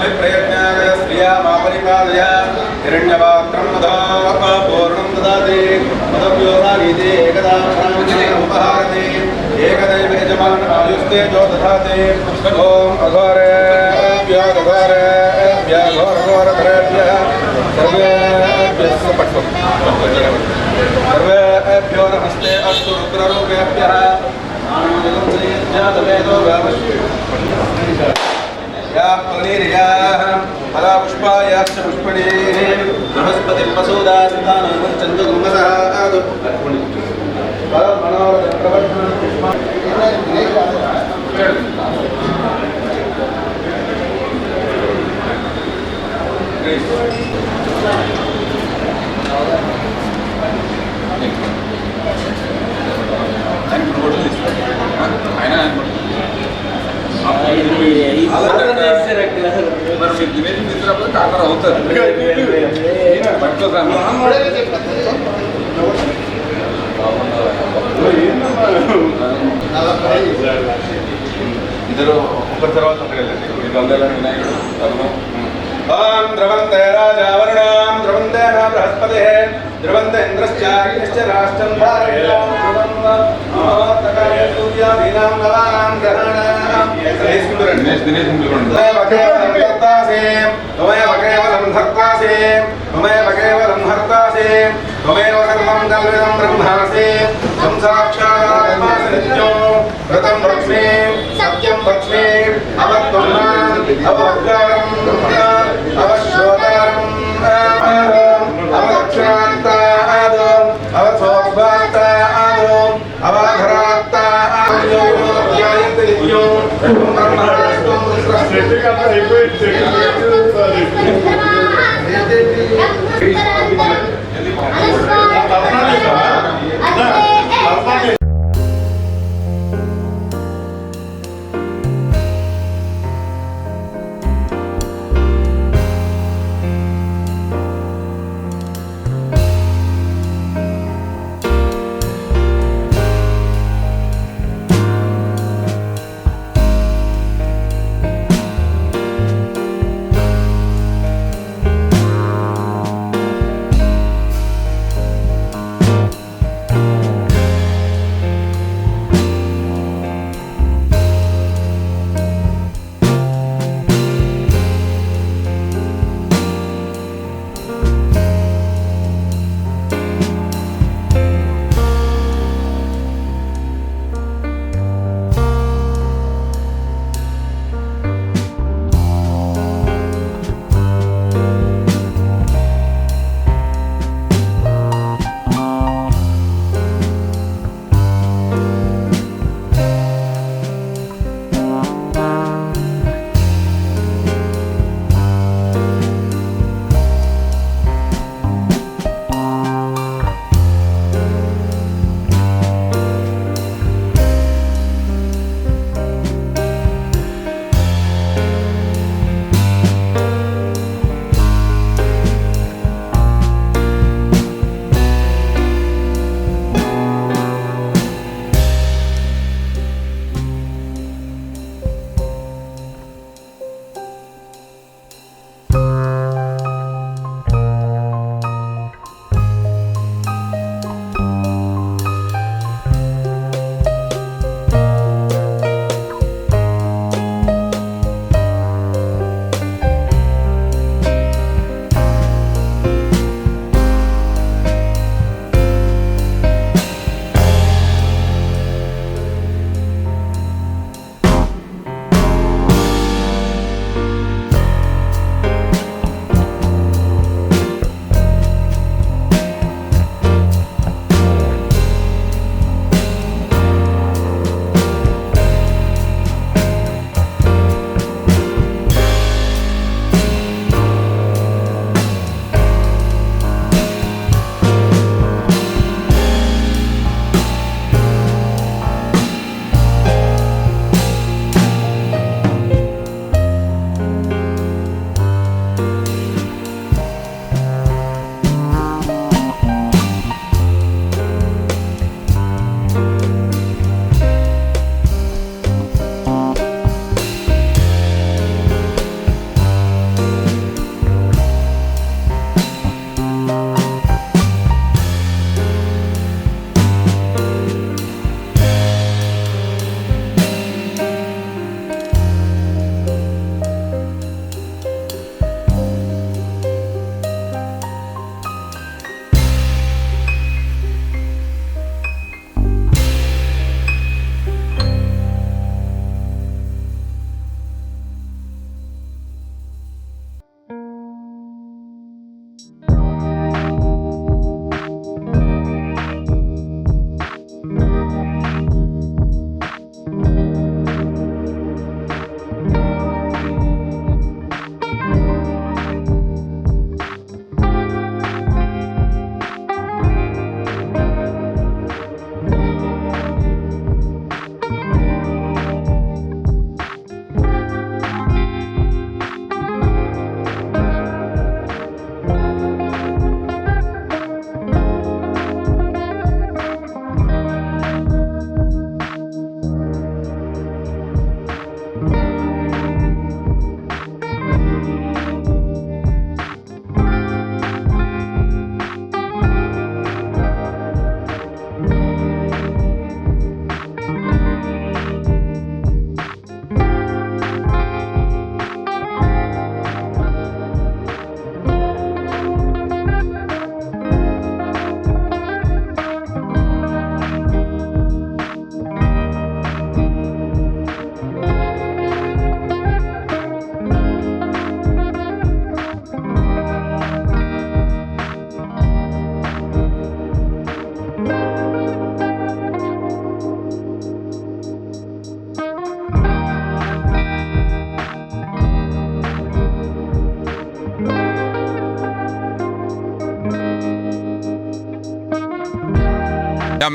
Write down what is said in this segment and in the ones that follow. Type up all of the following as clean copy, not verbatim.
अभिप्रयत्नाय स्त्रिया मापरिपादय हिरण्यपात्रं मदा पूर्णं ददाति मदव्योधानीति एकदा उपहारति एकदैव यजमान आयुस्ते जो दधाति ओम अघोरेभ्यो घोरघोरधरेभ्यः सर्वेभ्यो नमस्ते अस्तु रुद्ररूपेभ्यः फला पुष्पायाश्च पुष्पणीः बृहस्पतिं वसुदासितानं चन्द्रगुम्मसः కాకర అవుతారు ఇద్దరు ఒకరి తర్వాత ఉండగలండి వినాయకుడు ఓం ద్రవంతే రాజావరుణాం ద్రవంతే నా బృహస్పతి ద్రవంత ఇంద్రశ్చాగ్నిశ్చ రాష్ట్రం ధారయాం సూర్యాదీనాం నవానాం గ్రహాణాం त्वमेव केवलं धर्तासि त्वमेव केवलं हर्तासि त्वमेव सर्वं कल्पितं ब्रह्मासि त्वं साक्षादात्मासि नित्यो व्रतं वक्ष्मि सत्यं वक्ष्मि अवत्वं अवोद्गारम् अवश्रोतारम् अवदक्षिणात्तादम् अवसोद्भात्तादम् अवाधरात्तादम् ध्यायन्ति नित्यो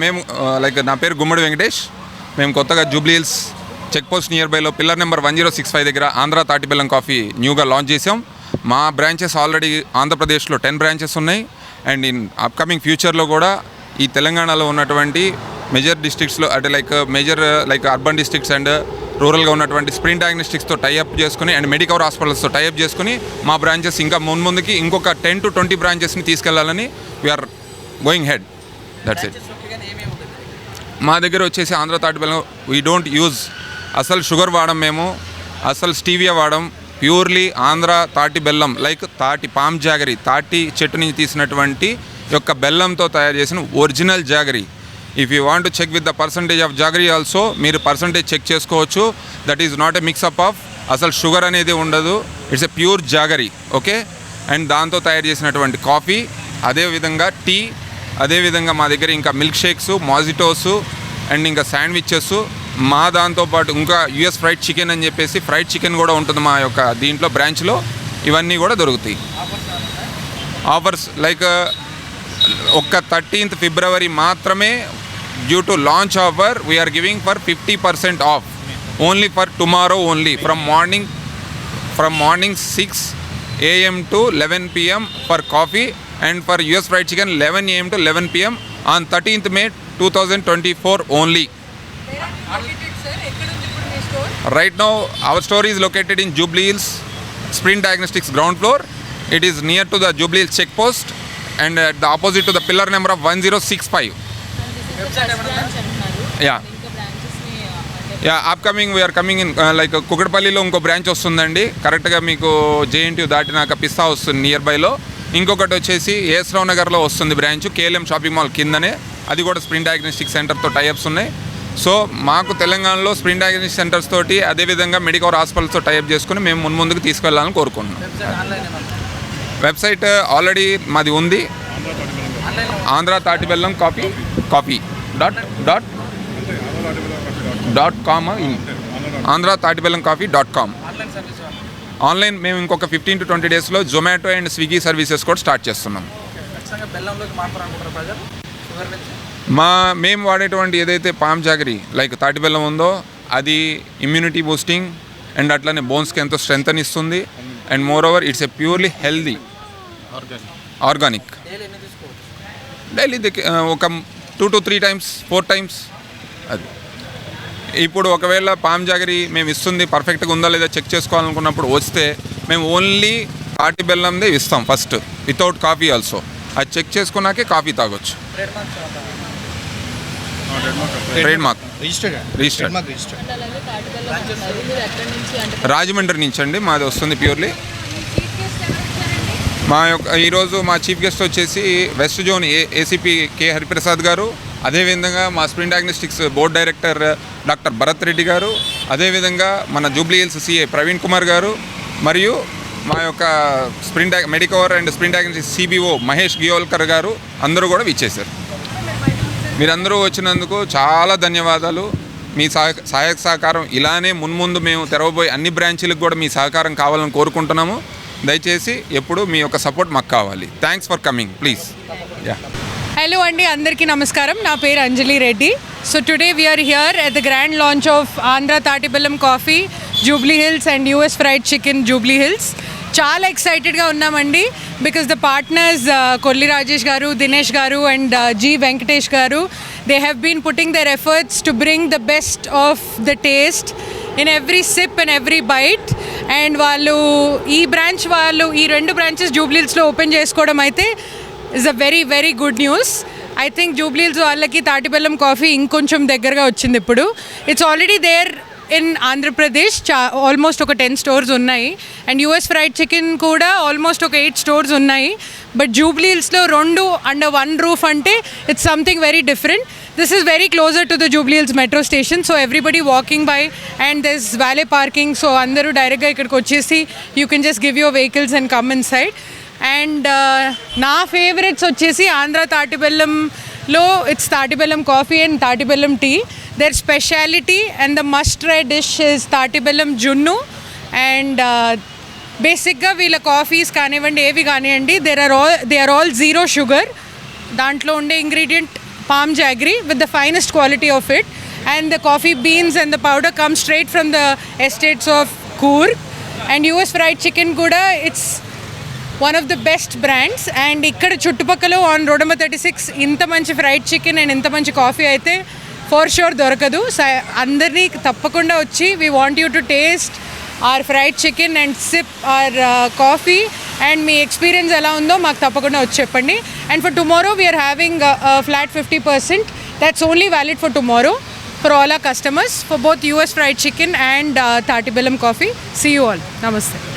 మేము లైక్ నా పేరు గుమ్మడి వెంకటేష్. మేము కొత్తగా Jubilee Hills check post near బైలో పిల్లర్ నెంబర్ 1065 దగ్గర ఆంధ్ర తాటి బెల్లం కాఫీ న్యూగా లాంచ్ చేసాం. మా బ్రాంచెస్ ఆల్రెడీ ఆంధ్రప్రదేశ్లో 10 బ్రాంచెస్ ఉన్నాయి. అండ్ ఇన్ అప్కమింగ్ ఫ్యూచర్లో కూడా ఈ తెలంగాణలో ఉన్నటువంటి మేజర్ డిస్ట్రిక్ట్స్లో అంటే లైక్ అర్బన్ డిస్ట్రిక్ట్స్ అండ్ రూరల్గా ఉన్నటువంటి స్ప్రింగ్ డయాగ్నోస్టిక్స్తో టైఅప్ చేసుకుని అండ్ మెడికవర్ హాస్పిటల్స్తో టైఅప్ చేసుకుని మా బ్రాంచెస్ ఇంకా ముందుకి ఇంకొక 10 to 20 బ్రాంచెస్ని తీసుకెళ్లాలని we're going ahead. That's it. మా దగ్గర వచ్చేసి ఆంధ్ర తాటి బెల్లం వీ డోంట్ యూజ్ అసలు షుగర్ వాడం, మేము అసలు స్టీవియా వాడం. ప్యూర్లీ ఆంధ్ర తాటి బెల్లం లైక్ తాటి పామ్ జాగరీ, తాటి చెట్టు నుంచి తీసినటువంటి యొక్క బెల్లంతో తయారు చేసిన original jaggery. If you want to check with the percentage of jaggery also మీరు పర్సంటేజ్ చెక్ చేసుకోవచ్చు. That is not a mix up of అసలు షుగర్ అనేది ఉండదు. It's a pure jaggery. Okay. And దాంతో తయారు చేసినటువంటి కాఫీ, అదేవిధంగా టీ, అదేవిధంగా మా దగ్గర ఇంకా మిల్క్ షేక్స్, మాజిటోస్ అండ్ ఇంకా శాండ్విచెస్. మా దాంతోపాటు ఇంకా యూఎస్ ఫ్రైడ్ చికెన్ అని చెప్పేసి ఫ్రైడ్ చికెన్ కూడా ఉంటుంది మా యొక్క దీంట్లో బ్రాంచ్లో. ఇవన్నీ కూడా దొరుకుతాయి. ఆఫర్స్ లైక్ ఒక్క 13th February మాత్రమే due to launch offer we're giving for 50% off only for tomorrow only from morning 6 AM to 11 PM for coffee and for US fried chicken 11 AM to 11 PM on 13th May 2024 only. Right now our store is located in Jubilee Hills Spring Diagnostics ground floor. It is near to the Jubilee Hills check post and at the opposite to the pillar number of 1065. Upcoming we are coming in like కుకట్పల్లిలో ఇంకో branch వస్తుందండి. కరెక్ట్గా మీకు JNTU దాటినాక పిస్తా వస్తుంది near బైలో. ఇంకొకటి వచ్చేసి ఏస్రావు నగర్లో వస్తుంది branch, KLM shopping mall కిందనే. అది కూడా స్ప్రింగ్ డయాగ్నోస్టిక్ సెంటర్తో టైఅప్స్ ఉన్నాయి. సో మాకు తెలంగాణలో స్ప్రింగ్ డయాగ్నోస్టిక్ సెంటర్స్ తోటి అదేవిధంగా మెడికవర్ హాస్పిటల్స్తో టైఅప్ చేసుకుని మేము ముందుకు తీసుకెళ్లాలని కోరుకుంటున్నాం. వెబ్సైట్ ఆల్రెడీ మాది ఉంది, ఆంధ్ర తాటి బెల్లం కాఫీ .com ఆంధ్ర తాటి బెల్లం కాఫీ.com. ఆన్లైన్ మేము ఇంకొక 15 to 20 డేస్లో జొమాటో అండ్ స్విగ్గీ సర్వీసెస్ కూడా స్టార్ట్ చేస్తున్నాం. మేము వాడేటువంటి ఏదైతే పామ్ జాగరీ లైక్ తాటి బెల్లం ఉందో అది ఇమ్యూనిటీ బూస్టింగ్ అండ్ అట్లనే బోన్స్కి ఎంతో స్ట్రెంగ్త్ అని ఇస్తుంది. And more over it's a purely healthy organic. Daily ఒక 2 to 3 times 4 times. అది ఇప్పుడు ఒకవేళ పామ్ జాగరీ మేము ఇస్తుంది పర్ఫెక్ట్గా ఉందా లేదా చెక్ చేసుకోవాలనుకున్నప్పుడు వస్తే మేము ఓన్లీ తాటి బెల్లందే ఇస్తాం ఫస్ట్, వితౌట్ కాఫీ ఆల్సో. అది చెక్ చేసుకున్నాకే కాఫీ తాగొచ్చు. ట్రేడ్ మార్క్ రిజిస్టర్డ్ రాజమండ్రి నుంచి అండి మాది వస్తుంది ప్యూర్లీ. మా యొక్క ఈరోజు మా చీఫ్ గెస్ట్ వచ్చేసి west zone ACP K Hariprasad garu, అదేవిధంగా మా Spring Diagnostics board director doctor Bharat Reddy garu, అదేవిధంగా మన జూబ్లీ హిల్స్ CA ప్రవీణ్ కుమార్ గారు, మరియు మా యొక్క Medicover and Spring Diagnostics CBO Mahesh గియోల్కర్ గారు అందరూ కూడా విచ్చేశారు. మీరందరూ వచ్చినందుకు చాలా ధన్యవాదాలు. మీ సహాయక సహకారం ఇలానే మున్ముందు మేము తెరవబోయే అన్ని బ్రాంచీలకు కూడా మీ సహకారం కావాలని కోరుకుంటున్నాము. దయచేసి ఎప్పుడు మీ యొక్క సపోర్ట్ మాకు కావాలి. Thanks for coming please. Hello అండి, అందరికీ నమస్కారం. నా పేరు Anjali Reddy. So today we are here at the grand launch of Andhra తాటి బెల్లం coffee Jubilee Hills and US fried chicken Jubilee Hills. చాలా ఎక్సైటెడ్గా ఉన్నామండి because the partners Kolli Rajesh garu, Dinesh garu and G Venkatesh garu, they have been putting their efforts to bring the best of the taste in every sip and every bite. And వాళ్ళు ఈ రెండు branches Jubilee హిల్స్లో open చేసుకోవడం అయితే is a very very good news. I think Jubilee Hills వాళ్ళకి తాటి బెల్లం coffee ఇంకొంచెం దగ్గరగా వచ్చింది ఇప్పుడు. It's already there in Andhra Pradesh, almost ఒక 10 stores ఉన్నాయి. అండ్ US ఫ్రైడ్ చికెన్ కూడా ఆల్మోస్ట్ ఒక 8 stores ఉన్నాయి. బట్ జూబ్లీ హిల్స్లో 2 అండర్ 1 roof అంటే it's something very different. This is very closer to the Jubilee Hills metro station, so everybody walking by, and there's valet parking, so andaru direct ga ikkadiki vachesi you can just give your vehicles and come inside. And na favorites vachesi Andhra Taati Bellam lo it's Taati Bellam coffee and Taati Bellam tea. Their speciality and the must try dish is Taati Bellam junnu. And బేసిక్గా వీళ్ళ coffees కానివ్వండి ఏవి కానివ్వండి they are all 0 sugar. దాంట్లో ఉండే ingredient palm jaggery with the finest quality of it, and the coffee beans and the powder come straight from the estates of Coorg. And US Fried Chicken kuda, it's one of the best brands, and ఇక్కడ చుట్టుపక్కల on road number 36 ఇంత మంచి fried chicken and ఇంత మంచి coffee అయితే for sure దొరకదు. అందరినీ తప్పకుండా వచ్చి we want you to taste our fried chicken and sip our coffee, and మీ ఎక్స్పీరియన్స్ ఎలా ఉందో మాకు తప్పకుండా వచ్చి చెప్పండి. And for tomorrow we're having flat 50%. That's only valid for tomorrow for all our customers for both US Fried Chicken and Tati Bellam Coffee. See you all. Namaste.